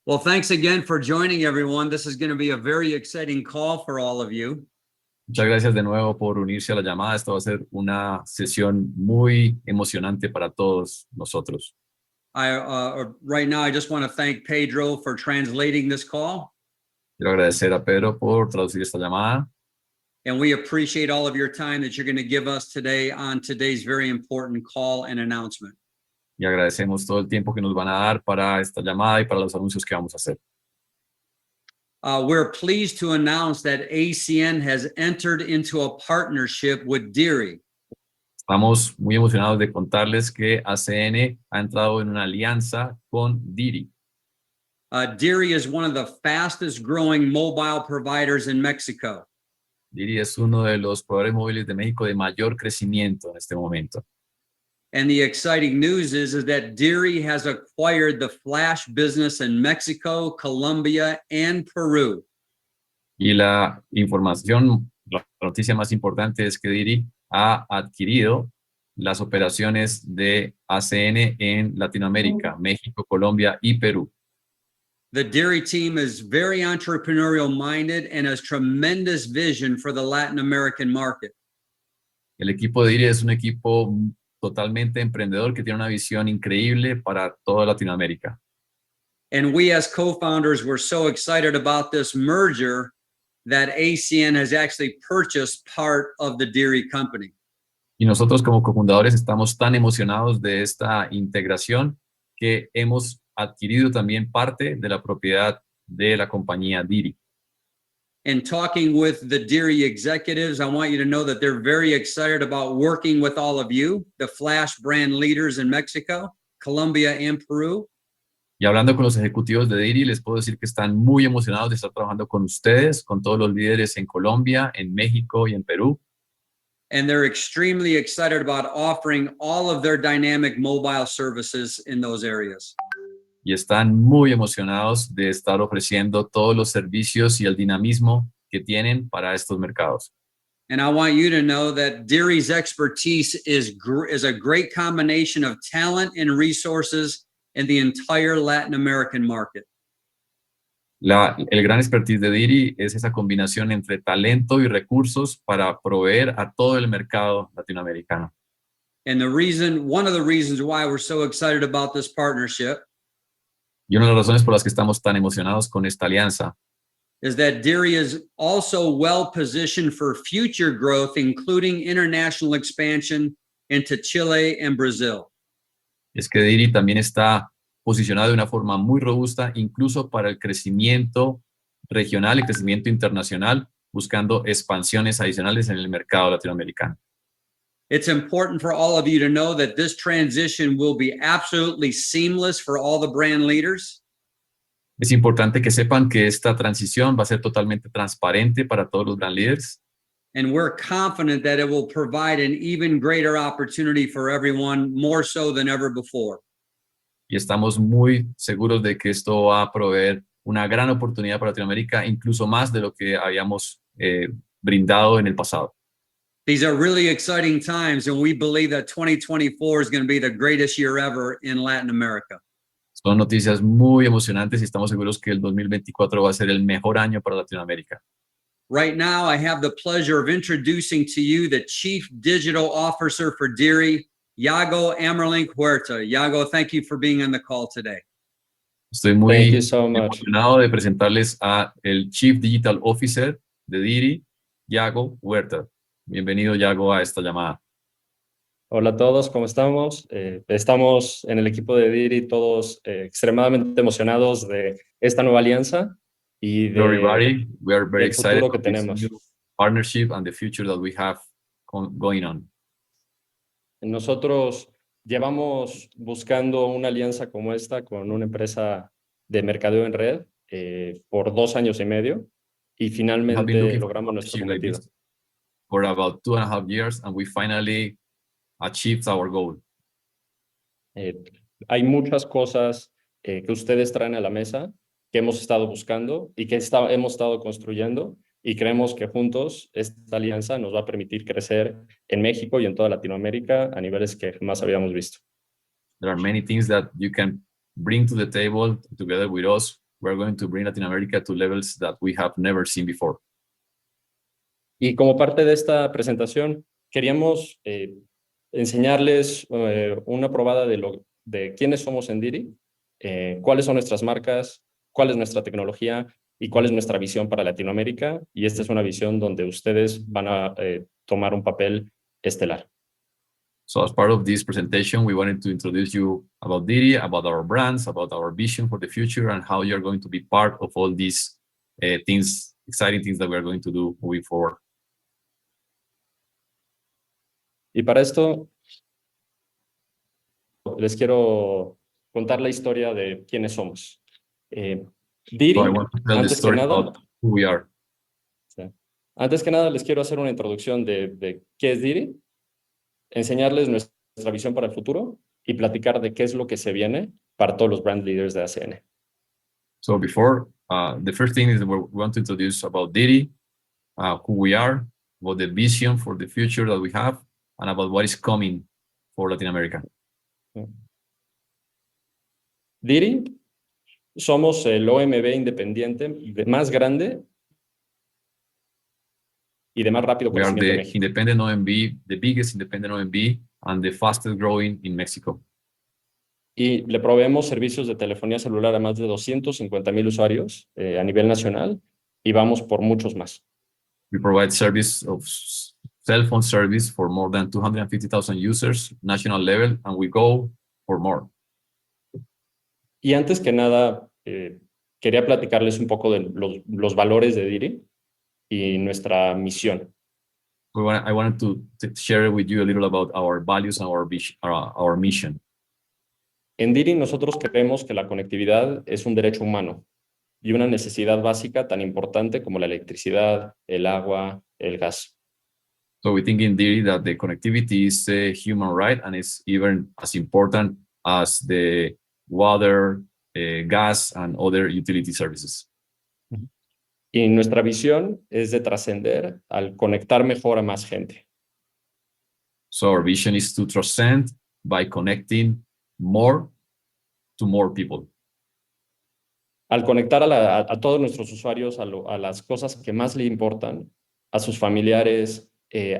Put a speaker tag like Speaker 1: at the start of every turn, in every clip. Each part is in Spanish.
Speaker 1: Well, thanks again for joining, everyone. This is going to be a very exciting call for all of you.
Speaker 2: Muchas gracias de nuevo por unirse a la llamada. Esta va a ser una sesión muy emocionante para todos nosotros.
Speaker 1: Right now, I just want to thank Pedro for translating this call.
Speaker 2: Quiero agradecer a Pedro por traducir esta llamada.
Speaker 1: And we appreciate all of your time that you're going to give us today on today's very important call and announcement.
Speaker 2: Y agradecemos todo el tiempo que nos van a dar para esta llamada y para los anuncios que vamos a hacer.
Speaker 1: We're pleased to announce that ACN has entered into a partnership with Deere.
Speaker 2: Estamos muy emocionados de contarles que ACN ha entrado en una alianza con Deere.
Speaker 1: Deere is one of the fastest growing mobile providers in Mexico.
Speaker 2: Deere es uno de los proveedores móviles de México de mayor crecimiento en este momento.
Speaker 1: And the exciting news is that Deere has acquired the flash business in Mexico, Colombia, and Peru.
Speaker 2: Y la información, la noticia más importante es que Deere ha adquirido las operaciones de ACN en Latinoamérica, México, Colombia y Perú.
Speaker 1: The Deere team is very entrepreneurial minded and has tremendous vision for the Latin American market.
Speaker 2: El equipo de Deere es un equipo totalmente emprendedor que tiene una visión increíble para toda Latinoamérica.
Speaker 1: And we as co-founders were so excited about this merger that ACN has actually purchased part of the Deere company.
Speaker 2: Y nosotros como cofundadores estamos tan emocionados de esta integración que hemos adquirido también parte de la propiedad de la compañía Deere.
Speaker 1: And talking with the Deere executives, I want you to know that they're very excited about working with all of you, the Flash brand leaders in Mexico, Colombia, and Peru.
Speaker 2: Y hablando con los ejecutivos de Deere, les puedo decir que están muy emocionados de estar trabajando con ustedes, con todos los líderes en Colombia, en México y en Perú.
Speaker 1: And they're extremely excited about offering all of their dynamic mobile services in those areas.
Speaker 2: Y están muy emocionados de estar ofreciendo todos los servicios y el dinamismo que tienen para estos mercados.
Speaker 1: And I want you to know that Deere's expertise is a great combination of talent and resources in the entire Latin American market.
Speaker 2: El gran expertise de Deere es esa combinación entre talento y recursos para proveer a todo el mercado latinoamericano.
Speaker 1: And one of the reasons why we're so excited about this partnership
Speaker 2: Y una de las razones por las que estamos tan emocionados con esta alianza
Speaker 1: is that Deere is also well positioned for future growth, including international expansion into Chile and Brazil.
Speaker 2: es que Deere también está posicionado de una forma muy robusta, incluso para el crecimiento regional y crecimiento internacional, buscando expansiones adicionales en el mercado latinoamericano.
Speaker 1: It's important for all of you to know that this transition will be absolutely seamless for all the brand leaders.
Speaker 2: Es importante que sepan que esta transición va a ser totalmente transparente para todos los brand leaders.
Speaker 1: And we're confident that it will provide an even greater opportunity for everyone, more so than ever before.
Speaker 2: Y estamos muy seguros de que esto va a proveer una gran oportunidad para Latinoamérica, incluso más de lo que habíamos brindado en el pasado.
Speaker 1: These are really exciting times, and we believe that 2024 is going to be the greatest year ever in Latin America.
Speaker 2: Son noticias muy emocionantes y estamos seguros que el 2024 va a ser el mejor año para Latinoamérica.
Speaker 1: Right now, I have the pleasure of introducing to you the Chief Digital Officer for Deere, Yago Amerlink Huerta. Yago, thank you for being on the call today.
Speaker 2: Estoy muy
Speaker 3: Thank you so much.
Speaker 2: emocionado de presentarles a el Chief Digital Officer de Deere, Yago Huerta. Bienvenido, Yago, a esta llamada.
Speaker 3: Hola a todos, ¿cómo estamos? Estamos en el equipo de Deere todos extremadamente emocionados de esta nueva alianza y
Speaker 2: Hello, everybody. We are very
Speaker 3: del
Speaker 2: excited
Speaker 3: futuro que
Speaker 2: about this
Speaker 3: tenemos.
Speaker 2: new partnership and the future that we have going on.
Speaker 3: Nosotros llevamos buscando una alianza como esta con una empresa de mercadeo en red por 2 años y medio y
Speaker 2: We have been
Speaker 3: finalmente
Speaker 2: looking for a
Speaker 3: logramos nuestro
Speaker 2: partnership like
Speaker 3: cometido.
Speaker 2: this for about 2.5 years, and we finally achieved our goal.
Speaker 3: Hay muchas cosas que ustedes traen a la mesa que hemos estado buscando y que hemos estado construyendo y creemos que juntos esta alianza nos va a permitir crecer en México y en toda Latinoamérica a niveles que jamás habíamos visto.
Speaker 2: There are many things that you can bring to the table together with us we're going to bring Latin America to levels that we have never seen before.
Speaker 3: Y como parte de esta presentación, queríamos enseñarles una probada de quiénes somos en Diri, cuáles son nuestras marcas, cuál es nuestra tecnología y cuál es nuestra visión para Latinoamérica. Y esta es una visión donde ustedes van a tomar un papel estelar.
Speaker 2: So as part of this presentation, we wanted to introduce you about Diri, about our brands, about our vision for the future, and how you're going to be part of all these things, exciting things that we're going to do moving forward.
Speaker 3: Y para esto, les quiero contar la historia de quiénes somos. Diri,
Speaker 2: So I want to tell the
Speaker 3: antes que
Speaker 2: story
Speaker 3: nada,
Speaker 2: about who we are.
Speaker 3: antes que nada, les quiero hacer una introducción de qué es Diri, enseñarles nuestra visión para el futuro y platicar de qué es lo que se viene para todos los brand leaders de ACN.
Speaker 2: So before, the first thing is we want to introduce about Diri, who we are, about the vision for the future that we have, and about what is coming for Latin America.
Speaker 3: Diri, somos el OMB independiente más grande y de más rápido
Speaker 2: We are
Speaker 3: crecimiento en
Speaker 2: the
Speaker 3: México.
Speaker 2: independent OMB, the biggest independent OMB, and the fastest growing in Mexico.
Speaker 3: Y le proveemos servicios de telefonía celular a más de 250,000 usuarios a nivel nacional y vamos por muchos más.
Speaker 2: We provide service of cell phone service for more than 250,000 users, national level, and we go for more.
Speaker 3: Y antes que nada, quería platicarles un poco de los valores de Diri y nuestra misión.
Speaker 2: I wanted to share with you a little about our values and our mission.
Speaker 3: En Diri nosotros creemos que la conectividad es un derecho humano y una necesidad básica tan importante como la electricidad, el agua, el gas.
Speaker 2: So we think in Diri that the connectivity is a human right and it's even as important as the water, gas, and other utility services.
Speaker 3: Y nuestra visión es de trascender al conectar mejor a más gente.
Speaker 2: So our vision is to transcend by connecting more to more people.
Speaker 3: Al conectar a todos nuestros usuarios a las cosas que más le importan, a sus familiares,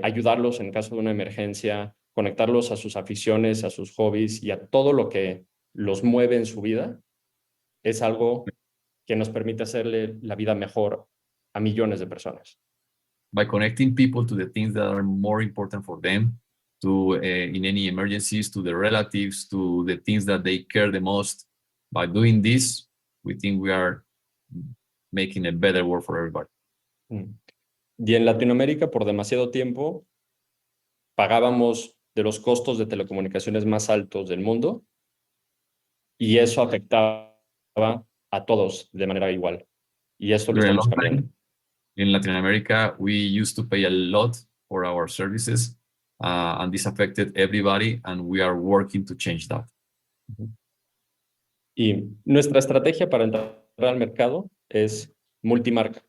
Speaker 3: ayudarlos en caso de una emergencia, conectarlos a sus aficiones, a sus hobbies y a todo lo que los mueve en su vida, es algo que nos permite hacerle la vida mejor a millones de personas.
Speaker 2: By connecting people to the things that are more important for them, to in any emergencies, to the relatives, to the things that they care the most. By doing this, we think we are making a better world for everybody.
Speaker 3: Y en Latinoamérica, por demasiado tiempo, pagábamos de los costos de telecomunicaciones más altos del mundo y eso afectaba a todos de manera igual. Y esto lo
Speaker 2: During a
Speaker 3: estamos
Speaker 2: long
Speaker 3: cambiando.
Speaker 2: time, in Latin America, we used to pay a lot for our services, and this affected everybody, and we are working to change that.
Speaker 3: Y nuestra estrategia para entrar al mercado es multimarca.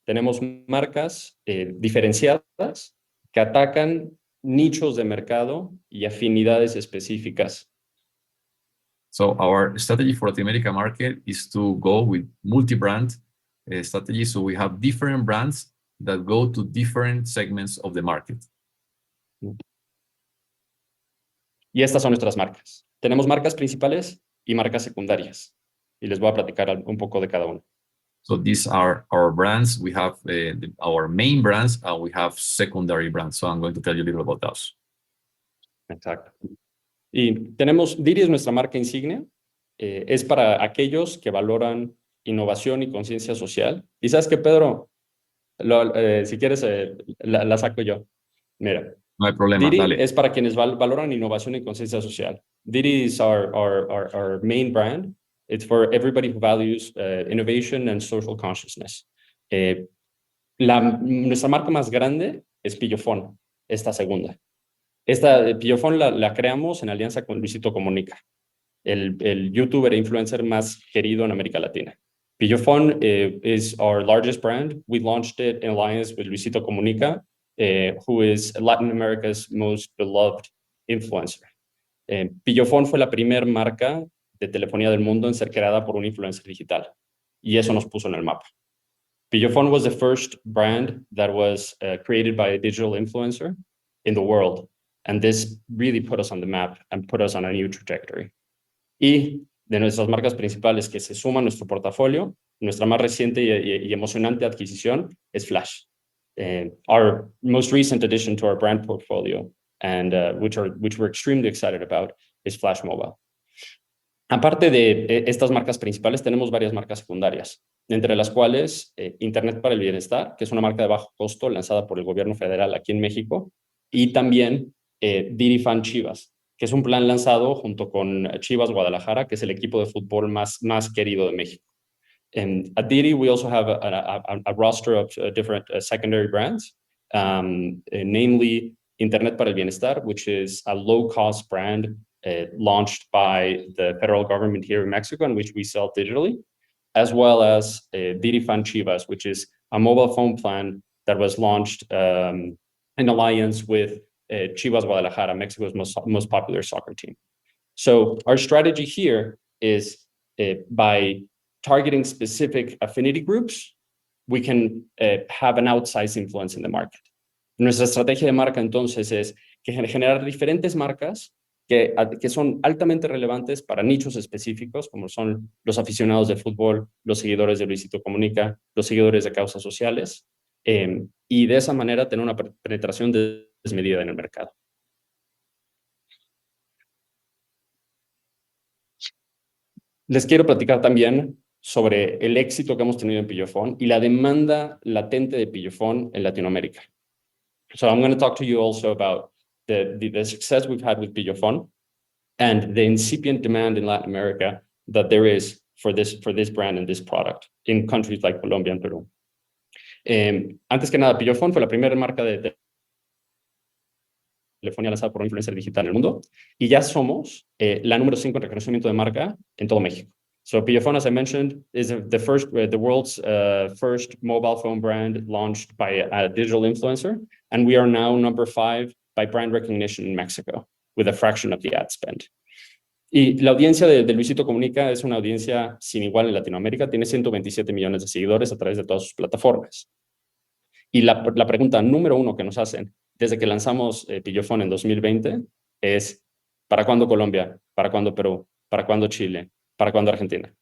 Speaker 3: Tenemos marcas diferenciadas que atacan nichos de mercado y afinidades específicas.
Speaker 2: So our strategy for Latin America market is to go with multi-brand strategy. So we have different brands that go to different segments of the market.
Speaker 3: Y estas son nuestras marcas. Tenemos marcas principales y marcas secundarias. Y les voy a platicar un poco de cada una.
Speaker 2: So these are our brands. We have our main brands and we have secondary brands. So I'm going to tell you a little about those.
Speaker 3: Exacto. Y tenemos, Diri es nuestra marca insignia. Es para aquellos que valoran innovación y conciencia social. Y sabes que, Pedro, si quieres, la saco yo. Mira.
Speaker 2: No hay problema,
Speaker 3: Diri
Speaker 2: dale.
Speaker 3: es para quienes valoran innovación y conciencia social. Diri is our main brand. It's for everybody who values innovation and social consciousness. Nuestra marca más grande es Pillofón, esta segunda. Esta Pillofón la creamos en alianza con Luisito Comunica, el youtuber e influencer más querido en América Latina. Pillofón is our largest brand. We launched it in alliance with Luisito Comunica, who is Latin America's most beloved influencer. Pillofón fue la primera marca de telefonía del mundo en ser creada por un influencer digital. Y eso nos puso en el mapa. Pillofon was the first brand that was created by a digital influencer in the world. And this really put us on the map and put us on a new trajectory. Y de nuestras marcas principales que se suman a nuestro portafolio, nuestra más reciente y emocionante adquisición es Flash. Our most recent addition to our brand portfolio, and which we're extremely excited about, is Flash Mobile. Aparte de estas marcas principales, tenemos varias marcas secundarias, entre las cuales Internet para el Bienestar, que es una marca de bajo costo lanzada por el gobierno federal aquí en México, y también Didi Fan Chivas, que es un plan lanzado junto con Chivas Guadalajara, que es el equipo de fútbol más querido de México. At Didi, we also have a roster of different secondary brands, namely Internet para el Bienestar, which is a low-cost brand launched by the federal government here in Mexico, and which we sell digitally, as well as Didi Fan Chivas, which is a mobile phone plan that was launched in alliance with Chivas Guadalajara, Mexico's most popular soccer team. So our strategy here is by targeting specific affinity groups, we can have an outsized influence in the market. Nuestra estrategia de marca entonces es que generar diferentes marcas que son altamente relevantes para nichos específicos, como son los aficionados de fútbol, los seguidores de Luisito Comunica, los seguidores de causas sociales, y de esa manera tener una penetración desmedida en el mercado. Les quiero platicar también sobre el éxito que hemos tenido en Pillofon y la demanda latente de Pillofon en Latinoamérica. So I'm going to talk to you also about the success we've had with Pillofon and the incipient demand in Latin America that there is for this brand and this product in countries like Colombia and Perú. Antes que nada, Pillofon fue la primera marca de telefonía lanzada por un influencer digital en el mundo y ya somos la número 5 en reconocimiento de marca en todo México. So Pillofon, as I mentioned, is the world's first mobile phone brand launched by a digital influencer, and we are now number 5 by brand recognition in Mexico, with a fraction of the ad spend. Y la audiencia de Luisito Comunica es una audiencia sin igual en Latinoamérica, tiene 127 millones de seguidores a través de todas sus plataformas. Y la pregunta número 1 que nos hacen desde que lanzamos Pillofon en 2020 es: ¿para cuándo Colombia? ¿Para cuándo Perú? ¿Para cuándo Chile? ¿Para cuándo Argentina?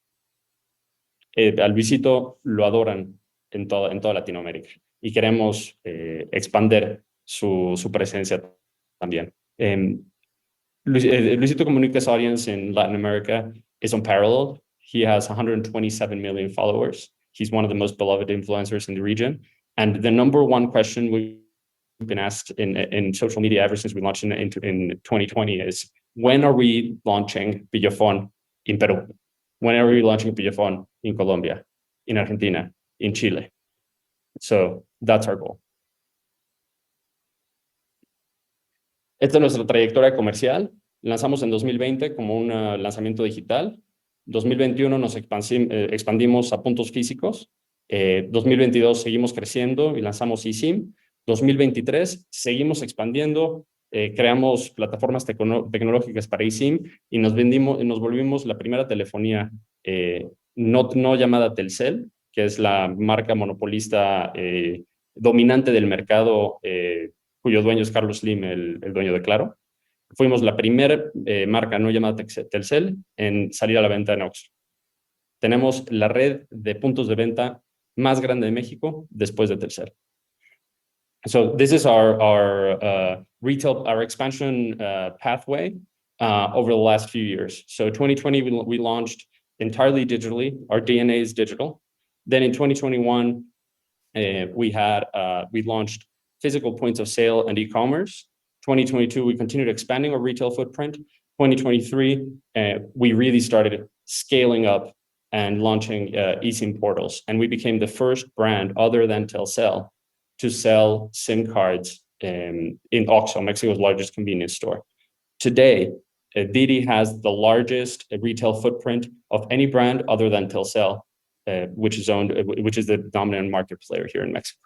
Speaker 3: A Luisito lo adoran en toda Latinoamérica y queremos expandir su presencia también. Luisito Comunica's audience in Latin America is unparalleled. He has 127 million followers. He's one of the most beloved influencers in the region. And the number one question we've been asked in social media ever since we launched in 2020 is, when are we launching Pillofon in Peru? When are we launching Pillofon in Colombia, in Argentina, in Chile? So that's our goal. Esta es nuestra trayectoria comercial. Lanzamos en 2020 como un lanzamiento digital. 2021 nos expandimos a puntos físicos. 2022 seguimos creciendo y lanzamos eSIM. 2023 seguimos expandiendo, creamos plataformas tecnológicas para eSIM y nos volvimos la primera telefonía no llamada Telcel, que es la marca monopolista dominante del mercado, cuyo dueño es Carlos Slim, el dueño de Claro. Fuimos la primera marca no llamada Telcel en salir a la venta en Oxxo. Tenemos la red de puntos de venta más grande de México después de Telcel. So this is our expansion pathway over the last few years. So 2020 we launched entirely digitally. Our DNA is digital. Then in 2021 we launched physical points of sale and e-commerce. 2022 we continued expanding our retail footprint. 2023 we really started scaling up and launching eSIM portals, and we became the first brand other than Telcel to sell SIM cards in Oxxo, Mexico's largest convenience store. Today, Didi has the largest retail footprint of any brand other than Telcel, which is the dominant market player here in Mexico.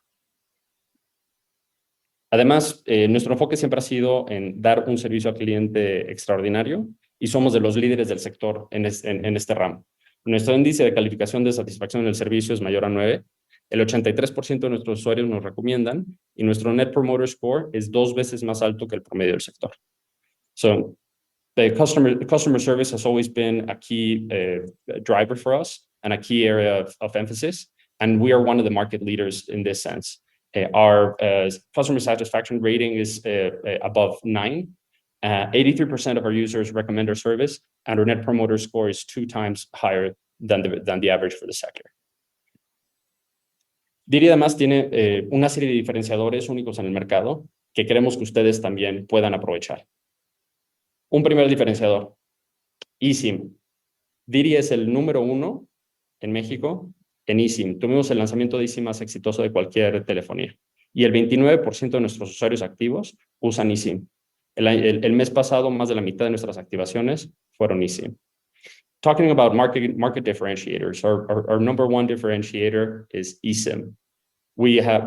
Speaker 3: Además, nuestro enfoque siempre ha sido en dar un servicio al cliente extraordinario y somos de los líderes del sector en este ramo. Nuestro índice de calificación de satisfacción en el servicio es mayor a 9. El 83% de nuestros usuarios nos recomiendan y nuestro Net Promoter Score es 2 veces más alto que el promedio del sector. So, the customer service has always been a key driver for us and a key area of emphasis, and we are one of the market leaders in this sense. Our customer satisfaction rating is above 9. 83% of our users recommend our service, and our Net Promoter Score is 2 times higher than the average for the sector. Diri además tiene una serie de diferenciadores únicos en el mercado que queremos que ustedes también puedan aprovechar. Un primer diferenciador, eSIM. Diri es el número 1 en México en eSIM. Tuvimos el lanzamiento de eSIM más exitoso de cualquier telefonía. Y el 29% de nuestros usuarios activos usan eSIM. El mes pasado, más de la mitad de nuestras activaciones fueron eSIM. Talking about market differentiators, our number 1 differentiator is eSIM. We had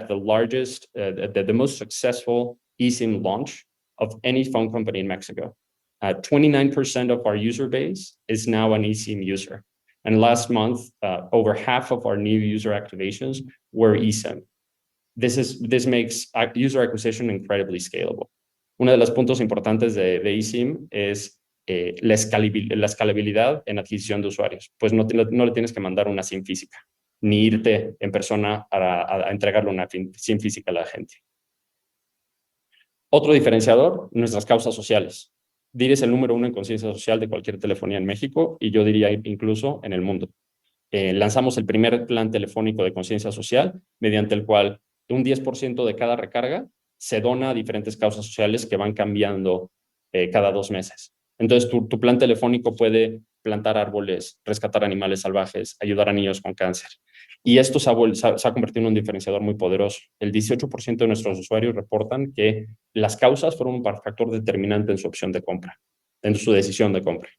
Speaker 3: the largest, the most successful eSIM launch of any phone company in Mexico. 29% of our user base is now an eSIM user. And last month, over half of our new user activations were eSIM. This makes user acquisition incredibly scalable. Uno de los puntos importantes de eSIM es la escalabilidad en adquisición de usuarios. Pues no le tienes que mandar una SIM física, ni irte en persona a entregarle una SIM física a la gente. Otro diferenciador, nuestras causas sociales. Diri es el número 1 en conciencia social de cualquier telefonía en México y yo diría incluso en el mundo. Lanzamos el primer plan telefónico de conciencia social, mediante el cual un 10% de cada recarga se dona a diferentes causas sociales que van cambiando cada 2 meses. Entonces, tu plan telefónico puede plantar árboles, rescatar animales salvajes, ayudar a niños con cáncer. Y esto se ha convertido en un diferenciador muy poderoso. El 18% de nuestros usuarios reportan que las causas fueron un factor determinante en su opción de compra, en su decisión de compra.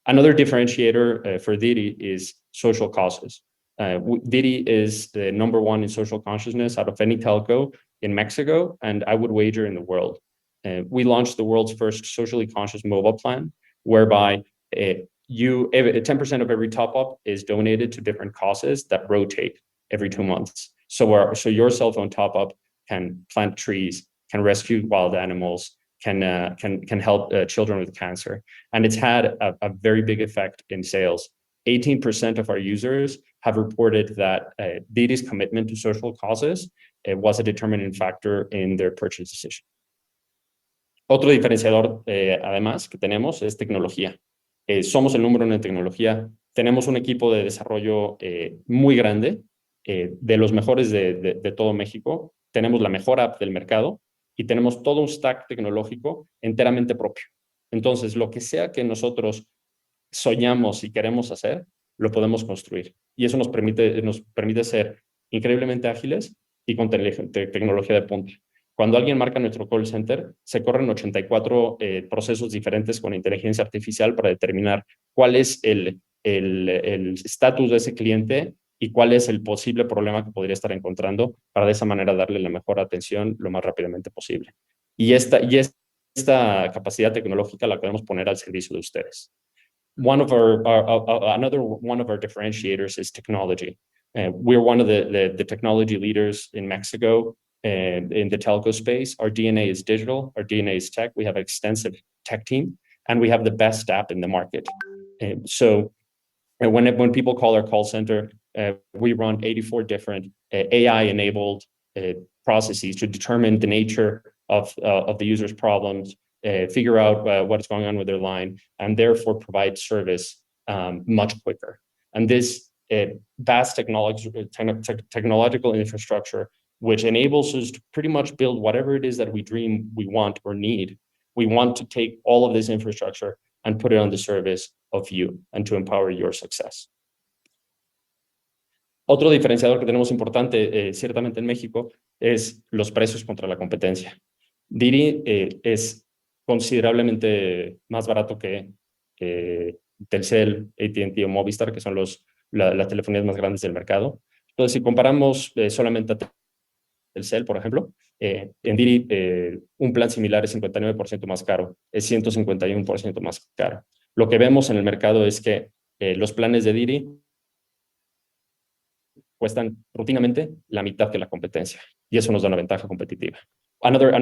Speaker 3: Another differentiator for Diri is social causes. Diri is the number 1 in social consciousness out of any telco in Mexico, and I would wager in the world. We launched the world's first socially conscious mobile plan, whereby 10% of every top-up is donated to different causes that rotate every 2 months. So your cell phone top-up can plant trees, can rescue wild animals, can help children with cancer. And it's had a very big effect in sales. 18% of our users have reported that Diri's commitment to social causes was a determining factor in their purchase decision. Otro diferenciador, además, que tenemos es tecnología. Somos el número 1 en tecnología. Tenemos un equipo de desarrollo muy grande, de los mejores de todo México. Tenemos la mejor app del mercado y tenemos todo un stack tecnológico enteramente propio. Entonces, lo que sea que nosotros soñamos y queremos hacer, lo podemos construir. Y eso nos permite ser increíblemente ágiles y con tecnología de punta. Cuando alguien marca nuestro call center, se corren 84 procesos diferentes con inteligencia artificial para determinar cuál es el estatus de ese cliente y cuál es el posible problema que podría estar encontrando para de esa manera darle la mejor atención lo más rápidamente posible. Y esta capacidad tecnológica la podemos poner al servicio de ustedes. Another one of our differentiators is technology. We're one of the technology leaders in Mexico in the telco space. Our DNA is digital. Our DNA is tech. We have an extensive tech team, and we have the best app in the market. So when people call our call center, we run 84 different AI-enabled processes to determine the nature of the user's problems, figure out what's going on with their line, and therefore provide service much quicker. And this vast technological infrastructure, which enables us to pretty much build whatever it is that we dream we want or need. We want to take all of this infrastructure and put it on the service of you and to empower your success. Otro diferenciador que tenemos importante, ciertamente en México, es los precios contra la competencia. Diri es considerablemente más barato que Telcel, AT&T o Movistar, que son las telefonías más grandes del mercado. Entonces, si comparamos solamente a Telcel, por ejemplo, En Didi, un plan similar es 59% más caro, es 151% más caro. Lo que vemos en el mercado es que los planes de Didi cuestan rutinamente la mitad que la competencia, y eso nos da una ventaja competitiva. Another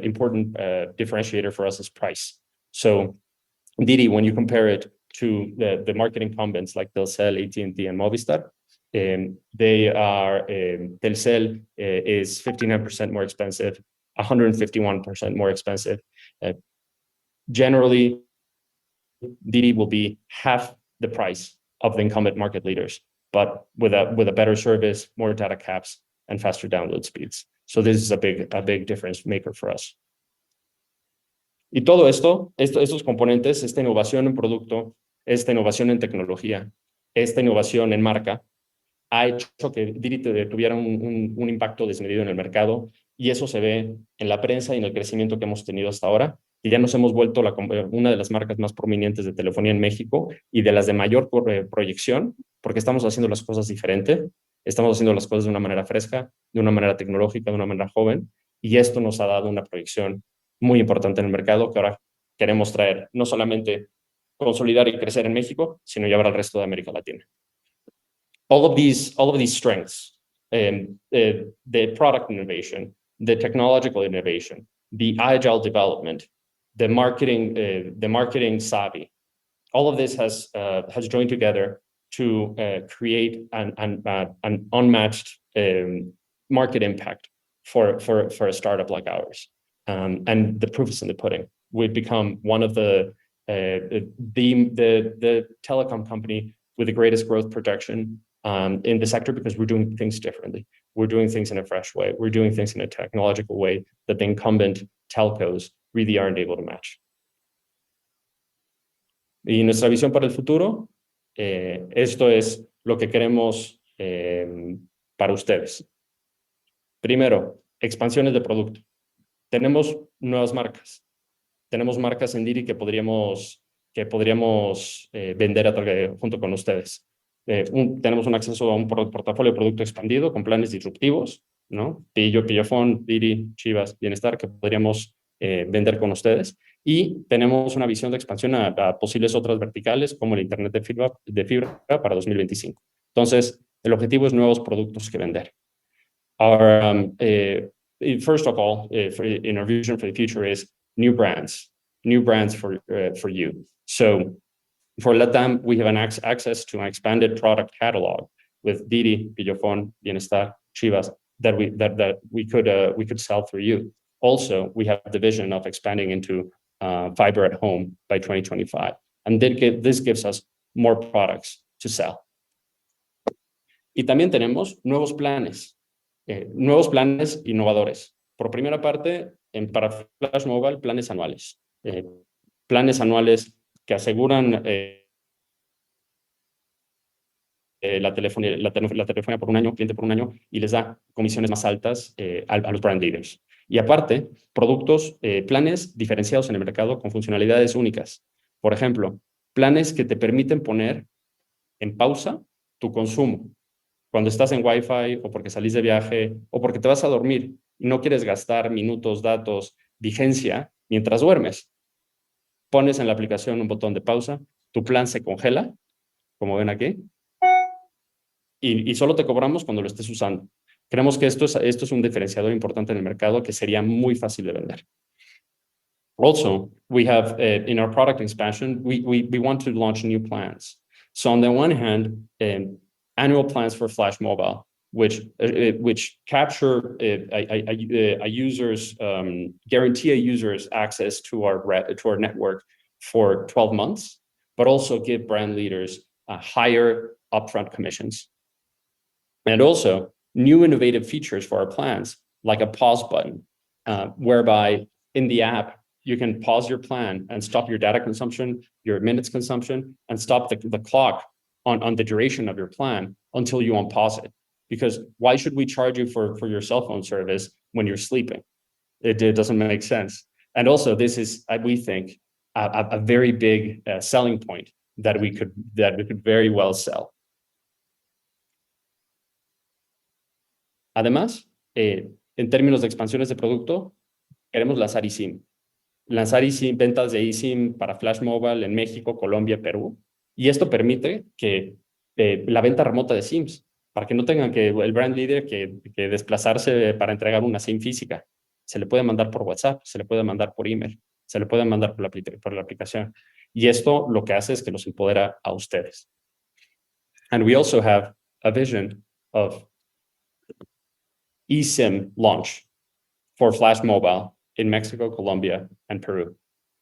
Speaker 3: important differentiator for us is price. So Didi, when you compare it to the market incumbents like Telcel, AT&T, and Movistar, Telcel is 59% more expensive, 151% more expensive. Generally, Didi will be half the price of the incumbent market leaders, but with a better service, more data caps, and faster download speeds. So this is a big difference maker for us. Y todo estos componentes, esta innovación en producto, esta innovación en tecnología, esta innovación en marca, ha hecho que Didi tuviera un impacto desmedido en el mercado, y eso se ve en la prensa y en el crecimiento que hemos tenido hasta ahora, y ya nos hemos vuelto una de las marcas más prominentes de telefonía en México y de las de mayor proyección, porque estamos haciendo las cosas diferente, estamos haciendo las cosas de una manera fresca, de una manera tecnológica, de una manera joven, y esto nos ha dado una proyección muy importante en el mercado que ahora queremos traer, no solamente consolidar y crecer en México, sino llevar al resto de América Latina. All of these strengths, the product innovation, the technological innovation, the agile development, the marketing savvy, all of this has joined together to create an unmatched market impact for a startup like ours. And the proof is in the pudding. We've become one of the telecom company with the greatest growth projection in the sector, because we're doing things differently. We're doing things in a fresh way. We're doing things in a technological way that the incumbent telcos really aren't able to match. Y nuestra visión para el futuro, esto es lo que queremos para ustedes. Primero, expansiones de producto. Tenemos nuevas marcas. Tenemos marcas en Didi que podríamos vender junto con ustedes. Tenemos un acceso a un portafolio de producto expandido con planes disruptivos, ¿no? Pillofón, Didi, Chivas, Bienestar, que podríamos vender con ustedes. Y tenemos una visión de expansión a posibles otras verticales, como el Internet de fibra para 2025. Entonces, el objetivo es nuevos productos que vender. First of all, in our vision for the future is new brands for you. So for LATAM, we have access to an expanded product catalog with Didi, Pillofón, Bienestar, Chivas that we could sell through you. Also, we have the vision of expanding into fiber at home by 2025, and this gives us more products to sell. Y también tenemos nuevos planes innovadores. Por primera parte, para Flash Mobile, planes anuales. Planes anuales que aseguran la telefonía por un año, cliente por un año, y les da comisiones más altas a los brand leaders. Y aparte, planes diferenciados en el mercado con funcionalidades únicas. Por ejemplo, planes que te permiten poner en pausa tu consumo cuando estás en Wi-Fi, o porque salís de viaje, o porque te vas a dormir y no quieres gastar minutos, datos, vigencia mientras duermes. Pones en la aplicación un botón de pausa, tu plan se congela, como ven aquí, y solo te cobramos cuando lo estés usando. Creemos que esto es un diferenciador importante en el mercado que sería muy fácil de vender. Also, we have in our product expansion, we want to launch new plans. So on the one hand, annual plans for Flash Mobile, which capture a user's guarantee a user's access to our network for 12 months, but also give brand leaders higher upfront commissions. And also new innovative features for our plans, like a pause button, whereby in the app you can pause your plan and stop your data consumption, your minutes consumption, and stop the clock on the duration of your plan until you unpause it. Because why should we charge you for your cell phone service when you're sleeping? It doesn't make sense. And also, this is, we think, a very big selling point that we could very well sell. Además, En términos de expansiones de producto, queremos lanzar eSIM. Lanzar eSIM, ventas de eSIM para Flash Mobile en México, Colombia, Perú. Y esto permite que la venta remota de SIMs, para que no tengan que el brand leader que desplazarse para entregar una SIM física. Se le puede mandar por WhatsApp, se le puede mandar por email, se le puede mandar por la aplicación. Y esto lo que hace es que los empodera a ustedes. And we also have a vision of eSIM launch for Flash Mobile in Mexico, Colombia, and Peru,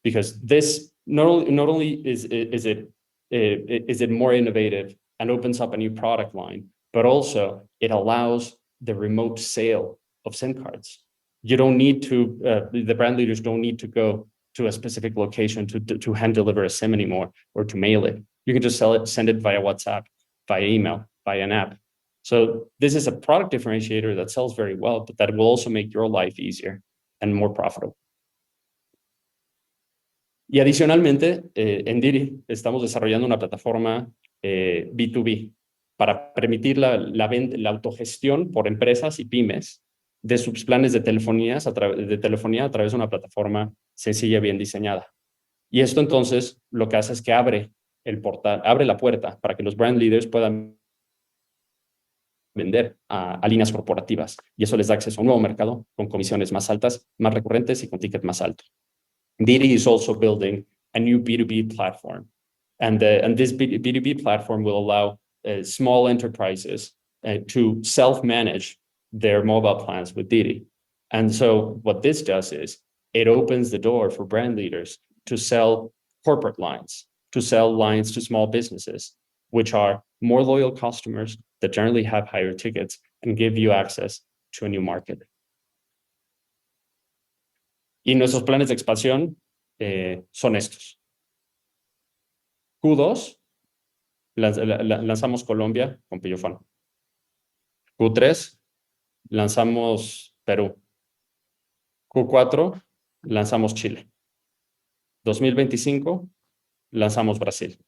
Speaker 3: because this not only is it more innovative and opens up a new product line, but also it allows the remote sale of SIM cards. You don't need to, the brand leaders don't need to go to a specific location to hand deliver a SIM anymore or to mail it. You can just send it via WhatsApp, via email, via an app. So this is a product differentiator that sells very well, but that will also make your life easier and more profitable. Y adicionalmente, en Didi estamos desarrollando una plataforma B2B para permitir la autogestión por empresas y pymes de sus planes de telefonía a través de una plataforma sencilla y bien diseñada. Y esto entonces lo que hace es que abre la puerta para que los brand leaders puedan vender a líneas corporativas. Y eso les da acceso a un nuevo mercado con comisiones más altas, más recurrentes y con ticket más alto. Didi is also building a new B2B platform. And this B2B platform will allow small enterprises to self-manage their mobile plans with Didi. And so what this does is it opens the door for brand leaders to sell corporate lines, to sell lines to small businesses, which are more loyal customers that generally have higher tickets and give you access to a new market. Y nuestros planes de expansión son estos. Q2, lanzamos Colombia con Pillofón. Q3, lanzamos Perú. Q4, lanzamos Chile. 2025, lanzamos Brasil.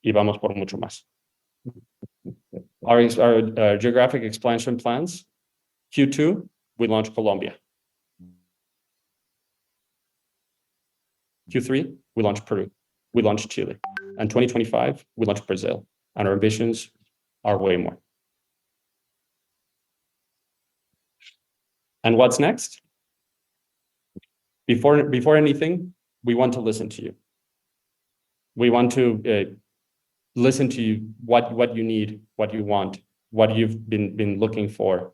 Speaker 3: Y vamos por mucho más. Our geographic expansion plans, Q2, we launch Colombia. Q3, we launch Peru. We launch Chile. And 2025, we launch Brazil. And our ambitions are way more. And what's next? Before anything, we want to listen to you. We want to listen to you, what you need, what you want, what you've been looking for,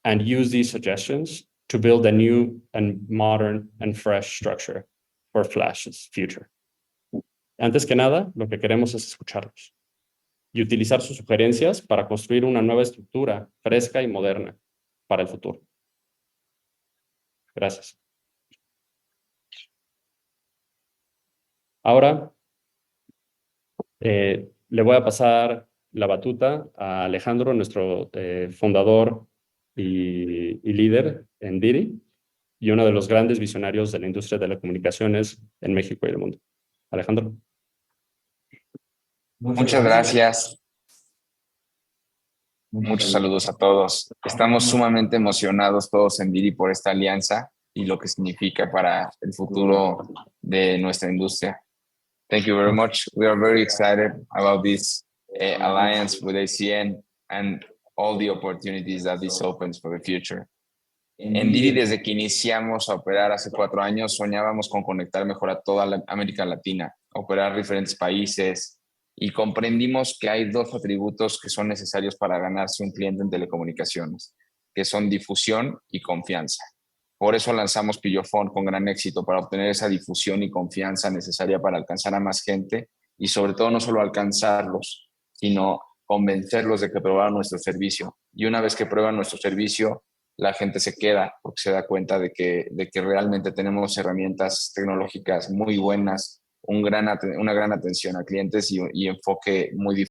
Speaker 3: and use these suggestions to build a new and modern and fresh structure for Flash's future. Antes que nada, lo que queremos es escucharlos y utilizar sus sugerencias para construir una nueva estructura fresca y moderna para el futuro. Gracias. Ahora, le voy a pasar la batuta a Alejandro, nuestro fundador y líder en Didi, y uno de los grandes visionarios de la industria de las comunicaciones en México y el mundo. Alejandro.
Speaker 4: Muchas gracias. Muchos saludos a todos. Estamos sumamente emocionados todos en Didi por esta alianza y lo que significa para el futuro de nuestra industria. Thank you very much. We are very excited about this alliance with ACN and all the opportunities that this opens for the future. En Didi, desde que iniciamos a operar hace 4 años, soñábamos con conectar mejor a toda la América Latina, operar diferentes países, y comprendimos que hay 2 atributos que son necesarios para ganarse un cliente en telecomunicaciones, que son difusión y confianza. Por eso lanzamos Pillofón con gran éxito, para obtener esa difusión y confianza necesaria para alcanzar a más gente y sobre todo no solo alcanzarlos, sino convencerlos de que probaran nuestro servicio. Y una vez que prueban nuestro servicio, la gente se queda porque se da cuenta de que realmente tenemos herramientas tecnológicas muy buenas, una gran atención a clientes y enfoque muy diferente.